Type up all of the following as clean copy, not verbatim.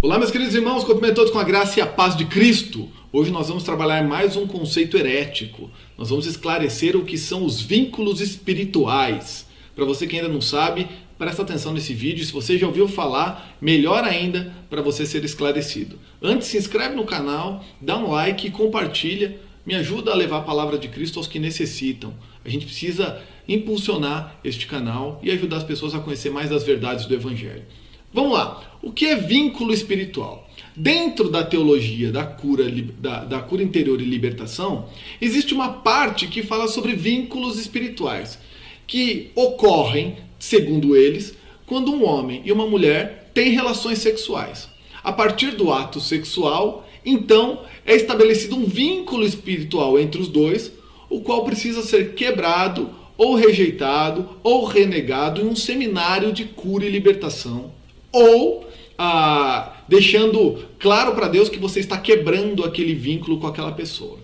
Olá, meus queridos irmãos, cumprimento todos com a graça e a paz de Cristo. Hoje nós vamos trabalhar mais um conceito herético. Nós vamos esclarecer o que são os vínculos espirituais. Para você que ainda não sabe, presta atenção nesse vídeo. Se você já ouviu falar, melhor ainda para você ser esclarecido. Antes, se inscreve no canal, dá um like e compartilha. Me ajuda a levar a palavra de Cristo aos que necessitam. A gente precisa impulsionar este canal e ajudar as pessoas a conhecer mais das verdades do Evangelho. Vamos lá. O que é vínculo espiritual? Dentro da teologia da cura interior e libertação, existe uma parte que fala sobre vínculos espirituais, que ocorrem, segundo eles, quando um homem e uma mulher têm relações sexuais. A partir do ato sexual, então, é estabelecido um vínculo espiritual entre os dois, o qual precisa ser quebrado, ou rejeitado, ou renegado em um seminário de cura e libertação, ou deixando claro para Deus que você está quebrando aquele vínculo com aquela pessoa.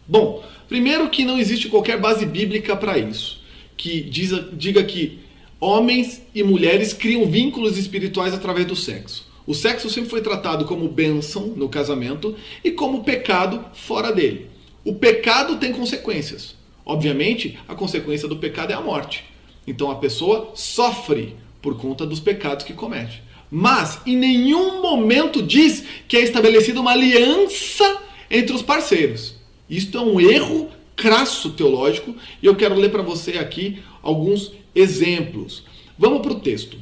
Bom, primeiro que não existe qualquer base bíblica para isso, que diga que homens e mulheres criam vínculos espirituais através do sexo. O sexo sempre foi tratado como bênção no casamento e como pecado fora dele. O pecado tem consequências. Obviamente, a consequência do pecado é a morte. Então a pessoa sofre por conta dos pecados que comete. Mas em nenhum momento diz que é estabelecida uma aliança entre os parceiros. Isto é um erro crasso teológico e eu quero ler para você aqui alguns exemplos. Vamos para o texto.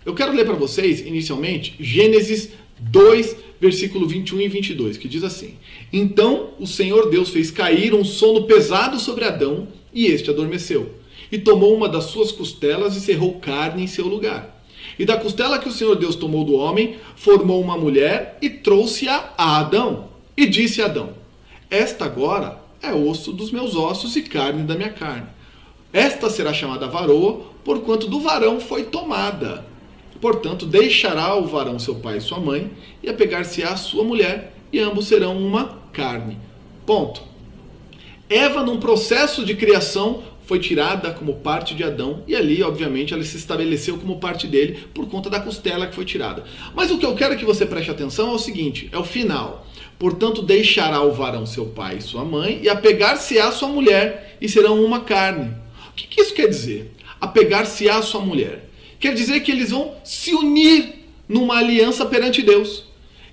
Eu quero ler para vocês, inicialmente, Gênesis 2, versículo 21 e 22, que diz assim: Então o Senhor Deus fez cair um sono pesado sobre Adão e este adormeceu. E tomou uma das suas costelas e cerrou carne em seu lugar. E da costela que o Senhor Deus tomou do homem, formou uma mulher e trouxe-a a Adão. E disse a Adão: Esta agora é osso dos meus ossos e carne da minha carne. Esta será chamada varoa, porquanto do varão foi tomada. Portanto, deixará o varão seu pai e sua mãe, e apegar-se-á à sua mulher, e ambos serão uma carne. Ponto. Eva, num processo de criação, foi tirada como parte de Adão, e ali, obviamente, ela se estabeleceu como parte dele por conta da costela que foi tirada. Mas o que eu quero que você preste atenção é o seguinte, é o final. Portanto, deixará o varão seu pai e sua mãe, e apegar-se-á à sua mulher, e serão uma carne. O que isso quer dizer? Apegar-se-á à sua mulher. Quer dizer que eles vão se unir numa aliança perante Deus.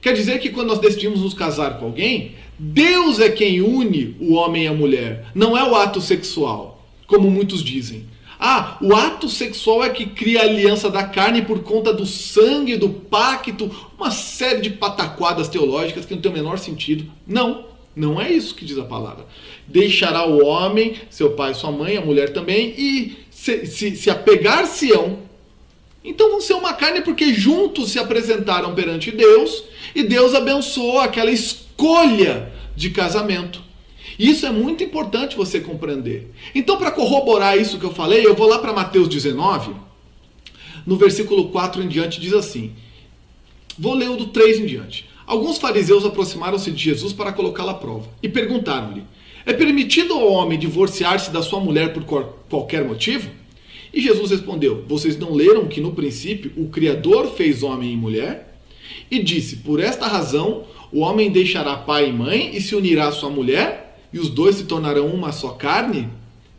Quer dizer que quando nós decidimos nos casar com alguém, Deus é quem une o homem e a mulher, não é o ato sexual, como muitos dizem. O ato sexual é que cria a aliança da carne por conta do sangue, do pacto, uma série de pataquadas teológicas que não tem o menor sentido. Não é isso que diz a palavra. Deixará o homem, seu pai e sua mãe, a mulher também, e se apegar-se-ão. Então vão ser uma carne porque juntos se apresentaram perante Deus e Deus abençoou aquela escolha de casamento. Isso é muito importante você compreender. Então, para corroborar isso que eu falei, eu vou lá para Mateus 19, no versículo 4 em diante, diz assim. Vou ler o do 3 em diante. Alguns fariseus aproximaram-se de Jesus para colocá-lo à prova e perguntaram-lhe: É permitido ao homem divorciar-se da sua mulher por qualquer motivo? E Jesus respondeu: Vocês não leram que no princípio o Criador fez homem e mulher? E disse: Por esta razão o homem deixará pai e mãe e se unirá à sua mulher, e os dois se tornarão uma só carne?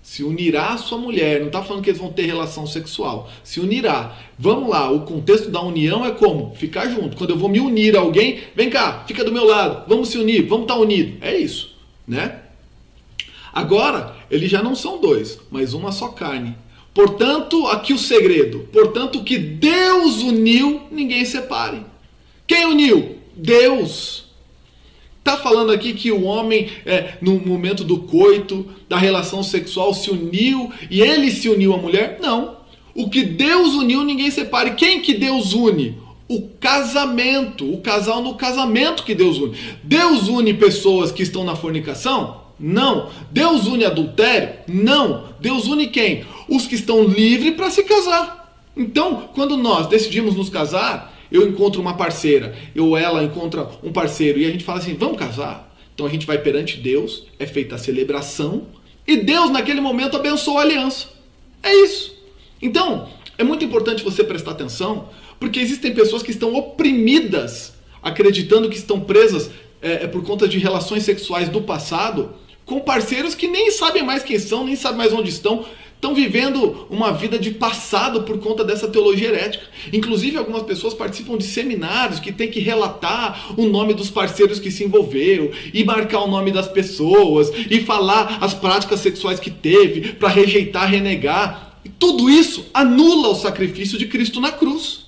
Se unirá à sua mulher, não está falando que eles vão ter relação sexual. Se unirá. Vamos lá, o contexto da união é como? Ficar junto. Quando eu vou me unir a alguém, vem cá, fica do meu lado, vamos se unir, vamos estar unidos. É isso, né? Agora, eles já não são dois, mas uma só carne. Portanto, aqui o segredo. Portanto, o que Deus uniu, ninguém separe. Quem uniu? Deus. Está falando aqui que o homem, no momento do coito, da relação sexual, se uniu e ele se uniu à mulher? Não. O que Deus uniu, ninguém separe. Quem que Deus une? O casamento. O casal no casamento que Deus une. Deus une pessoas que estão na fornicação? Não. Deus une adultério? Não. Deus une quem? Os que estão livres para se casar. Então, quando nós decidimos nos casar, eu encontro uma parceira, ela encontra um parceiro e a gente fala assim, vamos casar? Então a gente vai perante Deus, é feita a celebração e Deus naquele momento abençoa a aliança. É isso. Então, é muito importante você prestar atenção, porque existem pessoas que estão oprimidas acreditando que estão presas por conta de relações sexuais do passado, com parceiros que nem sabem mais quem são, nem sabem mais onde estão vivendo uma vida de passado por conta dessa teologia herética. Inclusive, algumas pessoas participam de seminários que tem que relatar o nome dos parceiros que se envolveu, e marcar o nome das pessoas, e falar as práticas sexuais que teve, para rejeitar, renegar. E tudo isso anula o sacrifício de Cristo na cruz.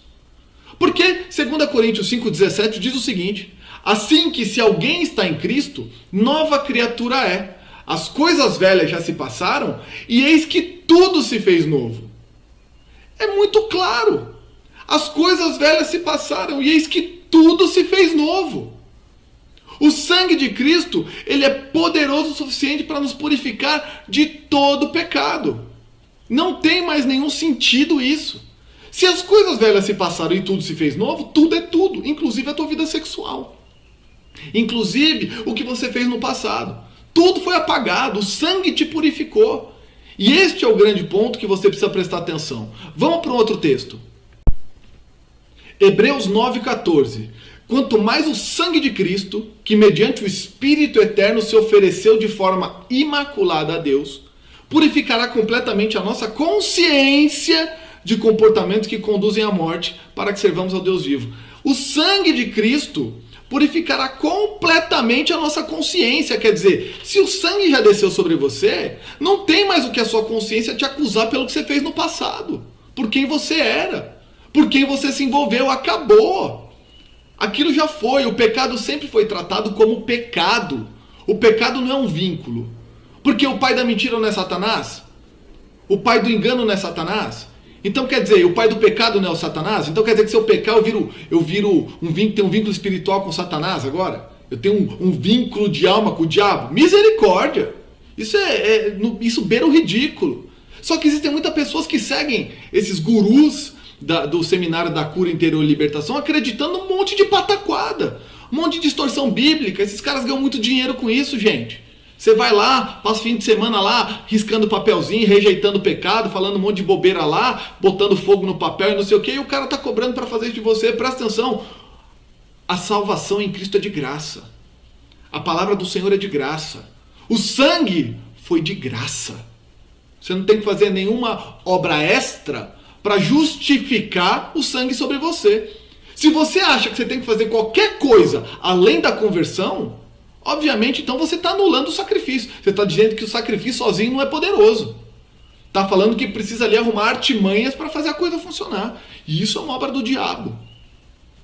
Porque, 2 Coríntios 5,17 diz o seguinte: assim que se alguém está em Cristo, nova criatura é. As coisas velhas já se passaram, e eis que tudo se fez novo. É muito claro. As coisas velhas se passaram, e eis que tudo se fez novo. O sangue de Cristo, ele é poderoso o suficiente para nos purificar de todo pecado. Não tem mais nenhum sentido isso. Se as coisas velhas se passaram e tudo se fez novo, tudo é tudo, inclusive a tua vida sexual. Inclusive o que você fez no passado. Tudo foi apagado, o sangue te purificou. E este é o grande ponto que você precisa prestar atenção. Vamos para um outro texto. Hebreus 9,14. Quanto mais o sangue de Cristo, que mediante o Espírito Eterno se ofereceu de forma imaculada a Deus, purificará completamente a nossa consciência de comportamentos que conduzem à morte, para que servamos ao Deus vivo. O sangue de Cristo purificará completamente a nossa consciência. Quer dizer, se o sangue já desceu sobre você, não tem mais o que a sua consciência te acusar pelo que você fez no passado, por quem você era, por quem você se envolveu. Acabou. Aquilo já foi. O pecado sempre foi tratado como pecado. O pecado não é um vínculo. Porque o pai da mentira não é Satanás? O pai do engano não é Satanás? Então quer dizer, o pai do pecado não é o Satanás? Então quer dizer que se eu pecar, eu viro tenho um vínculo espiritual com Satanás agora? Eu tenho um vínculo de alma com o diabo? Misericórdia! Isso beira o ridículo. Só que existem muitas pessoas que seguem esses gurus do seminário da cura interior e libertação, acreditando um monte de pataquada, um monte de distorção bíblica. Esses caras ganham muito dinheiro com isso, gente. Você vai lá, passa o fim de semana lá, riscando papelzinho, rejeitando o pecado, falando um monte de bobeira lá, botando fogo no papel e não sei o que, e o cara está cobrando para fazer isso de você. Presta atenção, a salvação em Cristo é de graça. A palavra do Senhor é de graça. O sangue foi de graça. Você não tem que fazer nenhuma obra extra para justificar o sangue sobre você. Se você acha que você tem que fazer qualquer coisa além da conversão, obviamente, então você está anulando o sacrifício. Você está dizendo que o sacrifício sozinho não é poderoso. Está falando que precisa ali arrumar artimanhas para fazer a coisa funcionar. E isso é uma obra do diabo.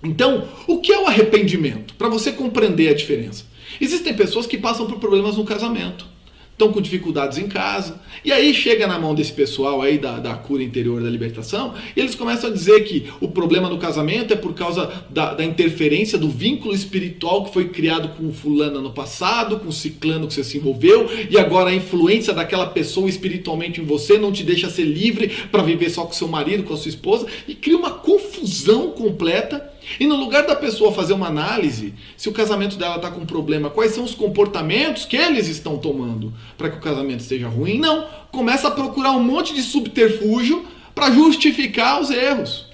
Então, o que é o arrependimento? Para você compreender a diferença. Existem pessoas que passam por problemas no casamento. Estão com dificuldades em casa. E aí chega na mão desse pessoal aí da cura interior, da libertação, e eles começam a dizer que o problema no casamento é por causa da interferência do vínculo espiritual que foi criado com fulana no passado, com ciclano que você se envolveu, e agora a influência daquela pessoa espiritualmente em você não te deixa ser livre para viver só com seu marido, com a sua esposa, e cria uma confusão completa. E no lugar da pessoa fazer uma análise, se o casamento dela está com problema, quais são os comportamentos que eles estão tomando para que o casamento esteja ruim, não. Começa a procurar um monte de subterfúgio para justificar os erros.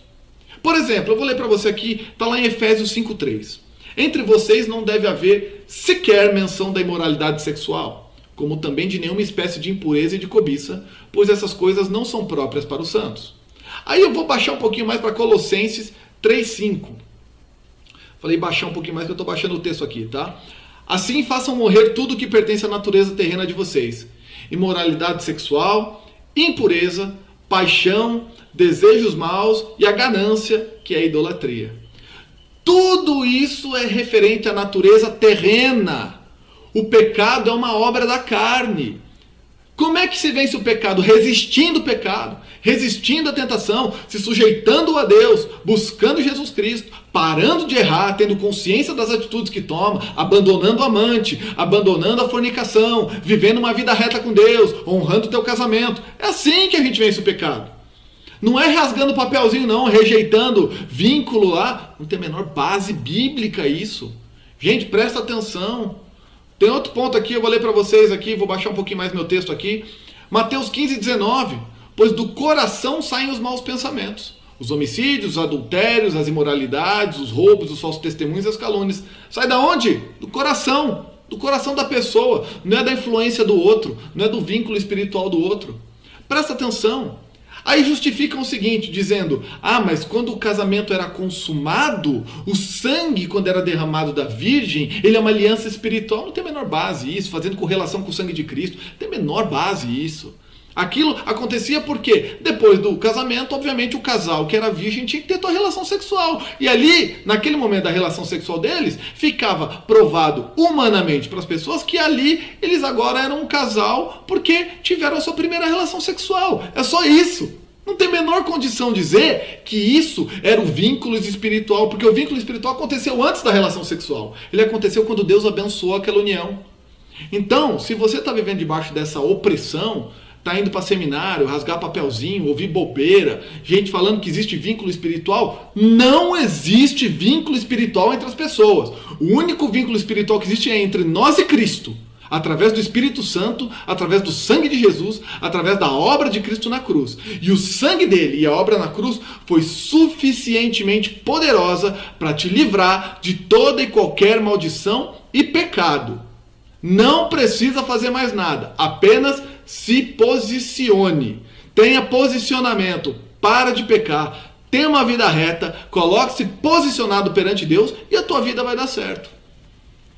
Por exemplo, eu vou ler para você aqui, está lá em Efésios 5,3. Entre vocês não deve haver sequer menção da imoralidade sexual, como também de nenhuma espécie de impureza e de cobiça, pois essas coisas não são próprias para os santos. Aí eu vou baixar um pouquinho mais para Colossenses 3,5. Falei baixar um pouquinho mais, que eu estou baixando o texto aqui, tá? Assim façam morrer tudo que pertence à natureza terrena de vocês. Imoralidade sexual, impureza, paixão, desejos maus e a ganância, que é a idolatria. Tudo isso é referente à natureza terrena. O pecado é uma obra da carne. Como é que se vence o pecado? Resistindo o pecado, resistindo à tentação, se sujeitando a Deus, buscando Jesus Cristo, parando de errar, tendo consciência das atitudes que toma, abandonando o amante, abandonando a fornicação, vivendo uma vida reta com Deus, honrando o teu casamento. É assim que a gente vence o pecado. Não é rasgando papelzinho não, rejeitando vínculo lá. Não tem a menor base bíblica isso. Gente, presta atenção. Tem outro ponto aqui, eu vou ler para vocês aqui, vou baixar um pouquinho mais meu texto aqui. Mateus 15:19. Pois do coração saem os maus pensamentos, Os homicídios, os adultérios, as imoralidades, os roubos, os falsos testemunhos e as calúnias. Sai da onde? Do coração. Do coração da pessoa. Não é da influência do outro. Não é do vínculo espiritual do outro. Presta atenção. Aí justificam o seguinte, dizendo: ah, mas quando o casamento era consumado, o sangue, quando era derramado da Virgem, ele é uma aliança espiritual. Não tem a menor base isso, fazendo correlação com o sangue de Cristo. Não tem a menor base isso. Aquilo acontecia porque, depois do casamento, obviamente o casal que era virgem tinha que ter sua relação sexual. E ali, naquele momento da relação sexual deles, ficava provado humanamente para as pessoas que ali eles agora eram um casal porque tiveram a sua primeira relação sexual. É só isso. Não tem a menor condição de dizer que isso era o vínculo espiritual, porque o vínculo espiritual aconteceu antes da relação sexual. Ele aconteceu quando Deus abençoou aquela união. Então, se você está vivendo debaixo dessa opressão, está indo para seminário, rasgar papelzinho, ouvir bobeira, gente falando que existe vínculo espiritual, não existe vínculo espiritual entre as pessoas. O único vínculo espiritual que existe é entre nós e Cristo, através do Espírito Santo, através do sangue de Jesus, através da obra de Cristo na cruz. E o sangue dele e a obra na cruz foi suficientemente poderosa para te livrar de toda e qualquer maldição e pecado. Não precisa fazer mais nada, apenas se posicione, tenha posicionamento, para de pecar, tenha uma vida reta, coloque-se posicionado perante Deus e a tua vida vai dar certo.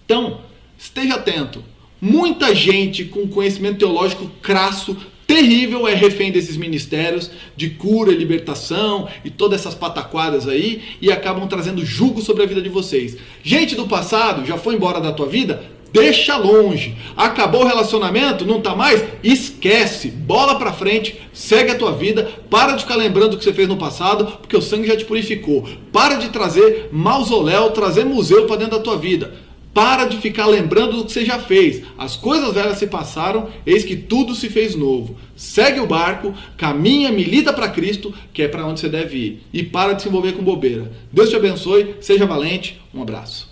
Então, esteja atento. Muita gente com conhecimento teológico crasso, terrível, é refém desses ministérios de cura, libertação e todas essas pataquadas aí e acabam trazendo jugo sobre a vida de vocês. Gente do passado, já foi embora da tua vida? Deixa longe. Acabou o relacionamento? Não tá mais? Esquece. Bola pra frente. Segue a tua vida. Para de ficar lembrando o que você fez no passado, porque o sangue já te purificou. Para de trazer mausoléu, trazer museu para dentro da tua vida. Para de ficar lembrando do que você já fez. As coisas velhas se passaram, eis que tudo se fez novo. Segue o barco, caminha, milita para Cristo, que é para onde você deve ir. E para de se envolver com bobeira. Deus te abençoe, seja valente. Um abraço.